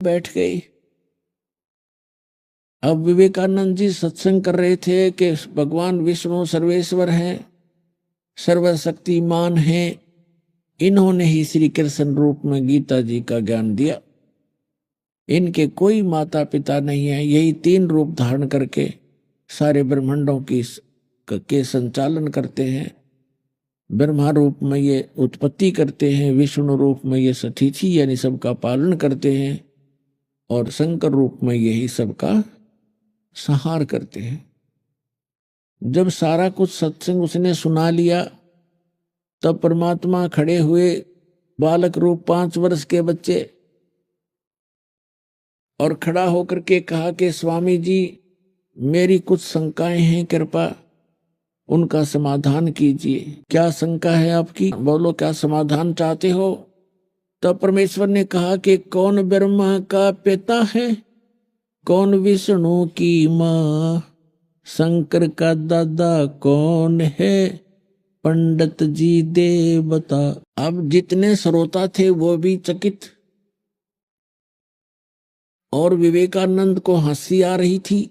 बैठ गई। अब विवेकानंद जी सत्संग कर रहे थे कि भगवान विष्णु सर्वेश्वर हैं, सर्वशक्तिमान हैं। इन्होंने ही श्री कृष्ण रूप में गीता जी का ज्ञान दिया। इनके कोई माता पिता नहीं है, यही तीन रूप धारण करके सारे ब्रह्मांडों की के संचालन करते हैं। ब्रह्मा रूप में ये उत्पत्ति करते हैं, विष्णु रूप में ये सतिथि यानी सबका पालन करते हैं, और शंकर रूप में यही सबका संहार करते हैं। जब सारा कुछ सत्संग उसने सुना लिया, तब परमात्मा खड़े हुए, बालक रूप 5 वर्ष के बच्चे, और खड़ा होकर के कहा कि स्वामी जी मेरी कुछ शंकाएं हैं, कृपा उनका समाधान कीजिए। क्या शंका है आपकी, बोलो, क्या समाधान चाहते हो? तब परमेश्वर ने कहा कि कौन ब्रह्मा का पिता है, कौन विष्णु की माँ, शंकर का दादा कौन है, पंडित जी दे बता। अब जितने श्रोता थे वो भी चकित, और विवेकानंद को हंसी आ रही थी।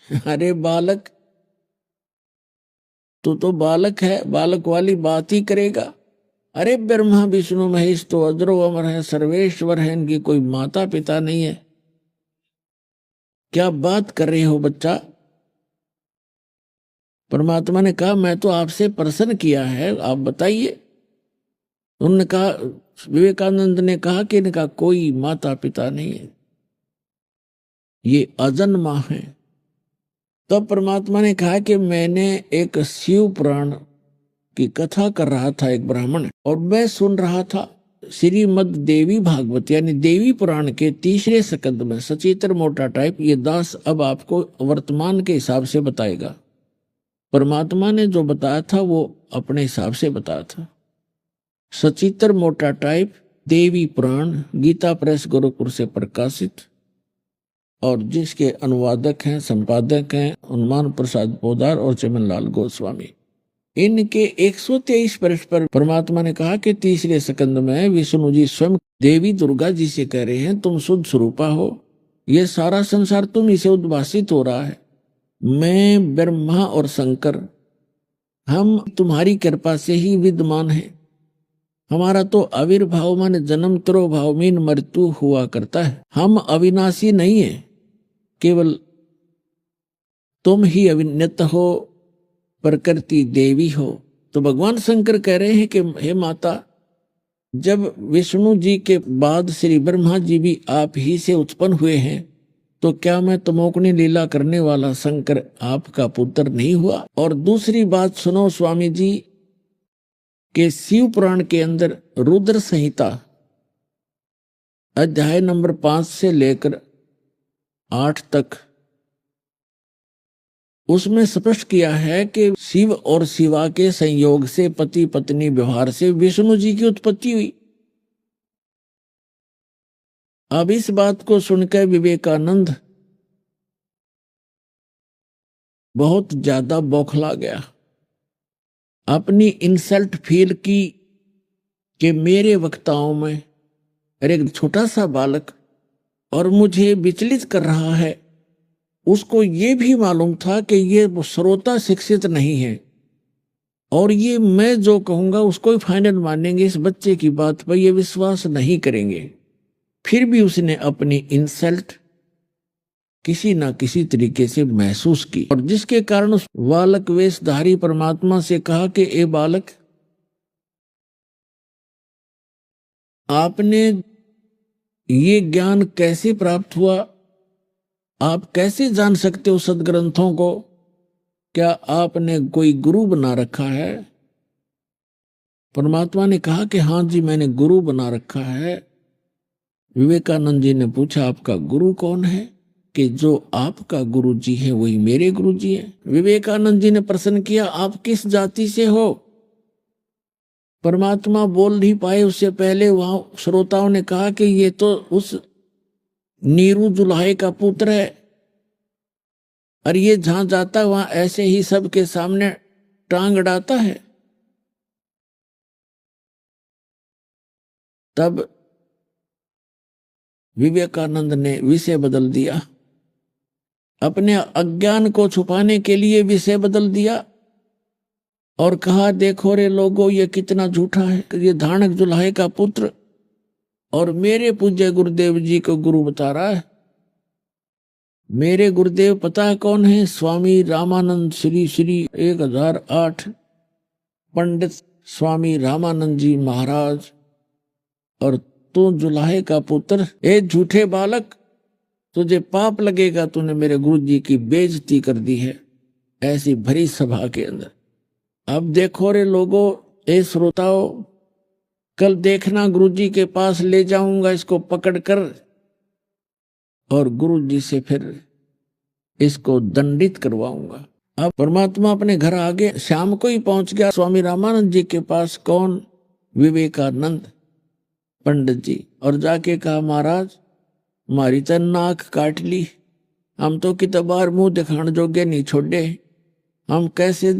अरे बालक, तू तो बालक है, बालक वाली बात ही करेगा। अरे ब्रह्मा विष्णु महेश तो अजरो अमर है, सर्वेश्वर है, इनकी कोई माता पिता नहीं है। क्या बात कर रहे हो बच्चा? परमात्मा ने कहा मैं तो आपसे प्रश्न किया है, आप बताइए। उन्होंने कहा, विवेकानंद ने कहा कि इनका कोई माता पिता नहीं है, ये अजन्मा है। तब परमात्मा ने कहा कि मैंने एक शिव पुराण की कथा कर रहा था, एक ब्राह्मण, और मैं सुन रहा था श्रीमद देवी भागवत यानी देवी पुराण के 3रे स्कंद में सचित्र मोटा टाइप। ये दास अब आपको वर्तमान के हिसाब से बताएगा। परमात्मा ने जो बताया था वो अपने हिसाब से बताया था। सचित्र मोटा टाइप देवी पुराण, गीता प्रेस गोरखपुर से प्रकाशित, और जिसके अनुवादक हैं, संपादक हैं हनुमान प्रसाद पोदार और चमनलाल गोस्वामी। इनके 123 पृष्ठ पर परमात्मा ने कहा कि 3रे स्कंद में विष्णु जी स्वयं देवी दुर्गा जी से कह रहे हैं, तुम शुद्ध स्वरूपा हो, ये सारा संसार तुम ही से उद्भासित हो रहा है। मैं ब्रह्मा और शंकर हम तुम्हारी कृपा से ही विद्यमान है। हमारा तो आविर्भाव माने जन्म तिरोभाव मीन मृत्यु हुआ करता है। हम अविनाशी नहीं है, केवल तुम ही अविन्यत हो, प्रकृति देवी हो। तो भगवान शंकर कह रहे हैं कि हे माता, जब विष्णु जी के बाद श्री ब्रह्मा जी भी आप ही से उत्पन्न हुए हैं, तो क्या मैं तमोगुणी लीला करने वाला शंकर आपका पुत्र नहीं हुआ? और दूसरी बात सुनो स्वामी जी, के शिव पुराण के अंदर रुद्र संहिता अध्याय नंबर 5 से लेकर 8 तक, उसमें स्पष्ट किया है कि शिव और शिवा के संयोग से पति पत्नी व्यवहार से विष्णु जी की उत्पत्ति हुई। अब इस बात को सुनकर विवेकानंद बहुत ज्यादा बौखला गया, अपनी इंसल्ट फील की कि मेरे वक्ताओं में एक छोटा सा बालक और मुझे विचलित कर रहा है। उसको ये भी मालूम था कि ये श्रोता शिक्षित नहीं है, और ये मैं जो कहूंगा उसको ही फाइनल मानेंगे, इस बच्चे की बात पर ये विश्वास नहीं करेंगे। फिर भी उसने अपनी इंसल्ट किसी ना किसी तरीके से महसूस की, और जिसके कारण उस बालक वेशधारी परमात्मा से कहा कि ए बालक, आपने ये ज्ञान कैसे प्राप्त हुआ? आप कैसे जान सकते हो सदग्रंथों को? क्या आपने कोई गुरु बना रखा है? परमात्मा ने कहा कि हाँ जी, मैंने गुरु बना रखा है। विवेकानंद जी ने पूछा, आपका गुरु कौन है? कि जो आपका गुरु जी है वही मेरे गुरु जी है। विवेकानंद जी ने प्रश्न किया, आप किस जाति से हो? परमात्मा बोल नहीं पाए, उससे पहले वहां श्रोताओं ने कहा कि ये तो उस नीरू जुलाहे का पुत्र है, और ये जहां जाता वहां ऐसे ही सबके सामने टांग अड़ाता है। तब विवेकानंद ने विषय बदल दिया, अपने अज्ञान को छुपाने के लिए विषय बदल दिया और कहा, देखो रे लोगों, ये कितना झूठा है, ये धानक जुलाहे का पुत्र और मेरे पूज्य गुरुदेव जी को गुरु बता रहा है। मेरे गुरुदेव पता है कौन है? स्वामी रामानंद श्री श्री 1008 पंडित स्वामी रामानंद जी महाराज। और तू जुलाहे का पुत्र, ए झूठे बालक, तुझे पाप लगेगा, तूने मेरे गुरु जी की बेइज्जती कर दी है ऐसी भरी सभा के अंदर। अब देखो रे लोगों, ए श्रोताओ, कल देखना गुरु जी के पास ले जाऊंगा इसको पकड़कर और गुरु जी से फिर इसको दंडित करवाऊंगा। अब परमात्मा अपने घर आगे शाम को ही पहुंच गया स्वामी रामानंद जी के पास। कौन? विवेकानंद पंडित जी। और जाके कहा, महाराज मारी तो नाक काट ली, हम तो कितबार मुंह दिखाने जोगे नहीं छोड़े, हम कैसे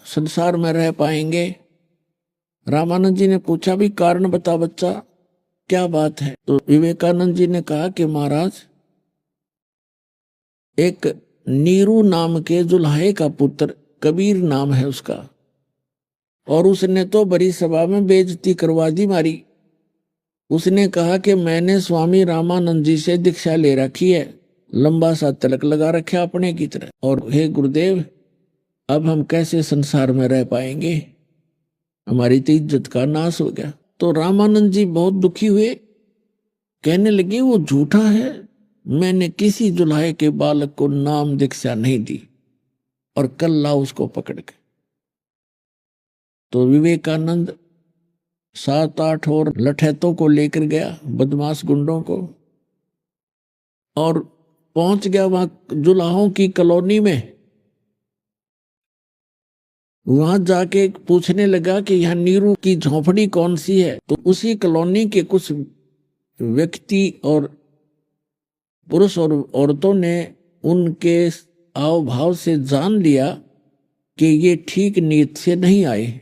संसार में रह पाएंगे? रामानंद जी ने पूछा, भी कारण बता बच्चा, क्या बात है? तो विवेकानंद जी ने कहा कि महाराज, एक नीरू नाम के जुल्हाए का पुत्र, कबीर नाम है उसका, और उसने तो बड़ी सभा में बेइज्जती करवा दी मारी। उसने कहा कि मैंने स्वामी रामानंद जी से दीक्षा ले रखी है, लंबा सा तिलक लगा रखा अपने की तरह, और हे गुरुदेव, अब हम कैसे संसार में रह पाएंगे? हमारी तो इज्जत का नाश हो गया। तो रामानंद जी बहुत दुखी हुए, कहने लगे, वो झूठा है, मैंने किसी जुल्हाए के बालक को नाम दीक्षा नहीं दी, और कल ला उसको पकड़ के। तो विवेकानंद 7-8 और लठैतों को लेकर गया, बदमाश गुंडों को, और पहुंच गया वहां जुल्हाओं की कॉलोनी में। वहां जाके पूछने लगा कि यहाँ नीरू की झोपड़ी कौन सी है? तो उसी कॉलोनी के कुछ व्यक्ति और पुरुष और औरतों ने उनके आव भाव से जान लिया कि ये ठीक नीयत से नहीं आए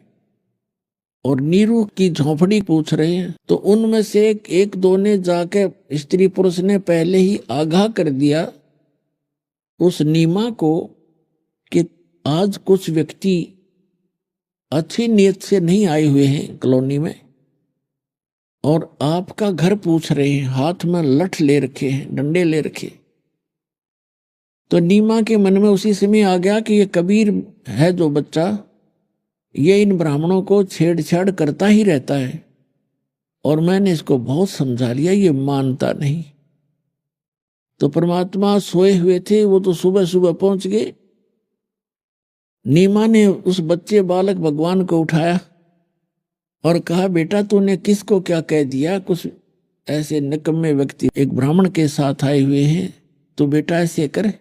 और नीरू की झोपड़ी पूछ रहे हैं। तो उनमें से एक दो ने जाके, स्त्री पुरुष ने पहले ही आगाह कर दिया उस नीमा को कि आज कुछ व्यक्ति अच्छी नीयत से नहीं आए हुए हैं कॉलोनी में, और आपका घर पूछ रहे हैं, हाथ में लठ ले रखे हैं, डंडे ले रखे। तो नीमा के मन में उसी समय आ गया कि ये कबीर है जो बच्चा, ये इन ब्राह्मणों को छेड़छाड़ करता ही रहता है, और मैंने इसको बहुत समझा लिया, ये मानता नहीं। तो परमात्मा सोए हुए थे, वो तो सुबह सुबह पहुंच गए। नीमा ने उस बच्चे बालक भगवान को उठाया और कहा, बेटा तूने किसको क्या कह दिया? कुछ ऐसे निकम्मे व्यक्ति एक ब्राह्मण के साथ आए हुए हैं, तो बेटा ऐसे कर,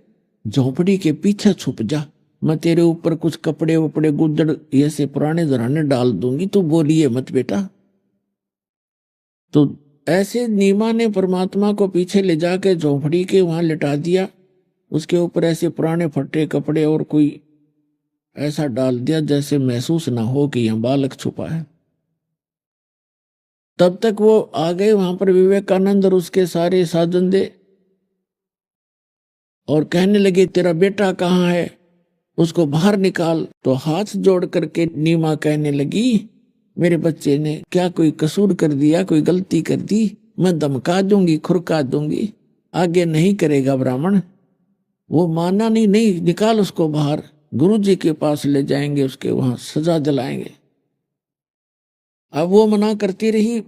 झोपड़ी के पीछे छुप जा, मैं तेरे ऊपर कुछ कपड़े वपड़े गुदड़ ऐसे पुराने जराने डाल दूंगी, तू बोलिए मत बेटा। तो ऐसे नीमा ने परमात्मा को पीछे ले जाकर झोपड़ी के वहां लिटा दिया, उसके ऊपर ऐसे पुराने फटे कपड़े और कोई ऐसा डाल दिया जैसे महसूस ना हो कि यहां बालक छुपा है। तब तक वो आ गए वहां पर विवेकानंद और उसके सारे साजंदे, और कहने लगे, तेरा बेटा कहाँ है, उसको बाहर निकाल। तो हाथ जोड़ करके नीमा कहने लगी, मेरे बच्चे ने क्या कोई कसूर कर दिया, कोई गलती कर दी, मैं धमका दूंगी, खुरका दूंगी, आगे नहीं करेगा ब्राह्मण। वो माना नहीं, नहीं निकाल उसको बाहर, गुरु जी के पास ले जाएंगे, उसके वहां सजा दिलाएंगे। अब वो मना करती रही,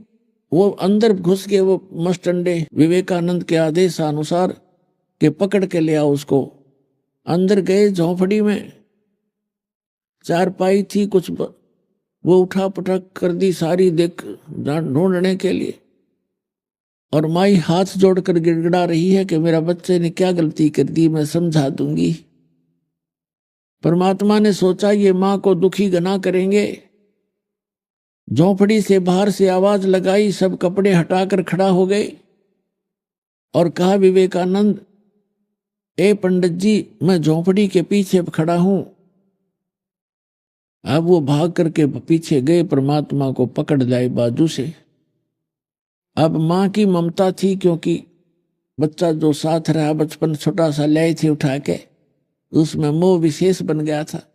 वो अंदर घुस गए, वो मस्टंडे विवेकानंद के आदेश अनुसार के पकड़ के ले आओ उसको। अंदर गए, झोपड़ी में चारपाई थी, कुछ वो उठा पटक कर दी सारी, देख ढूंढने के लिए, और माई हाथ जोड़कर गिड़गिड़ा रही है कि मेरा बच्चे ने क्या गलती कर दी, मैं समझा दूंगी। परमात्मा ने सोचा ये माँ को दुखी गना करेंगे, झोपड़ी से बाहर से आवाज लगाई, सब कपड़े हटाकर खड़ा हो गए और कहा, विवेकानंद, ए पंडित जी, मैं झोपड़ी के पीछे खड़ा हूं। अब वो भाग करके पीछे गए, परमात्मा को पकड़ लाए बाजू से अब माँ की ममता थी, क्योंकि बच्चा जो साथ रहा बचपन छोटा सा लाई थी उठा के, उसमें मोह विशेष बन गया था।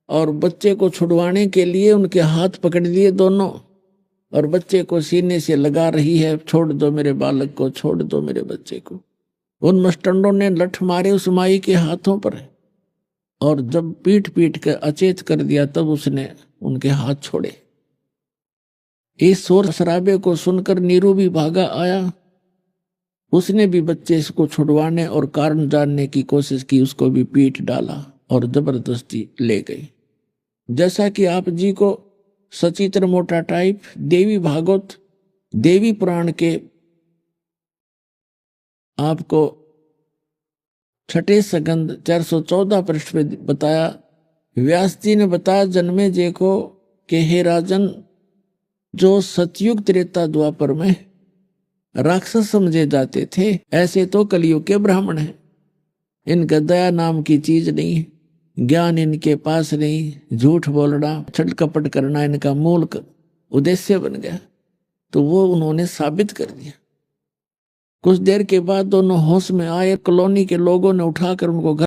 और बच्चे को छुड़वाने के लिए उनके हाथ पकड़ लिए दोनों, और बच्चे को सीने से लगा रही है, छोड़ दो मेरे बालक को, छोड़ दो मेरे बच्चे को। उन मस्टंडों ने लठ मारे उस माई के हाथों पर, और जब पीट पीट कर अचेत कर दिया तब उसने उनके हाथ छोड़े। इस शोर शराबे को सुनकर नीरू भी भागा आया। उसने भी बच्चे को छुड़वाने और कारण जानने की कोशिश की, उसको भी पीट डाला और जबरदस्ती ले गई। जैसा कि आप जी को सचित्र मोटा टाइप देवी भागवत देवी पुराण के आपको छठे स्कंद 414 पृष्ठ पे बताया। व्यास जी ने बताया जन्मे जे को कि हे राजन, जो सतयुग त्रेता द्वापर में राक्षस समझे जाते थे, ऐसे तो कलयुग के ब्राह्मण हैं। इनका दया नाम की चीज नहीं है, ज्ञान इनके पास नहीं, झूठ बोलना छल कपट करना इनका मूल उद्देश्य बन गया। तो वो उन्होंने साबित कर दिया। कुछ देर के बाद दोनों होश में आए, कॉलोनी के लोगों ने उठाकर उनको घर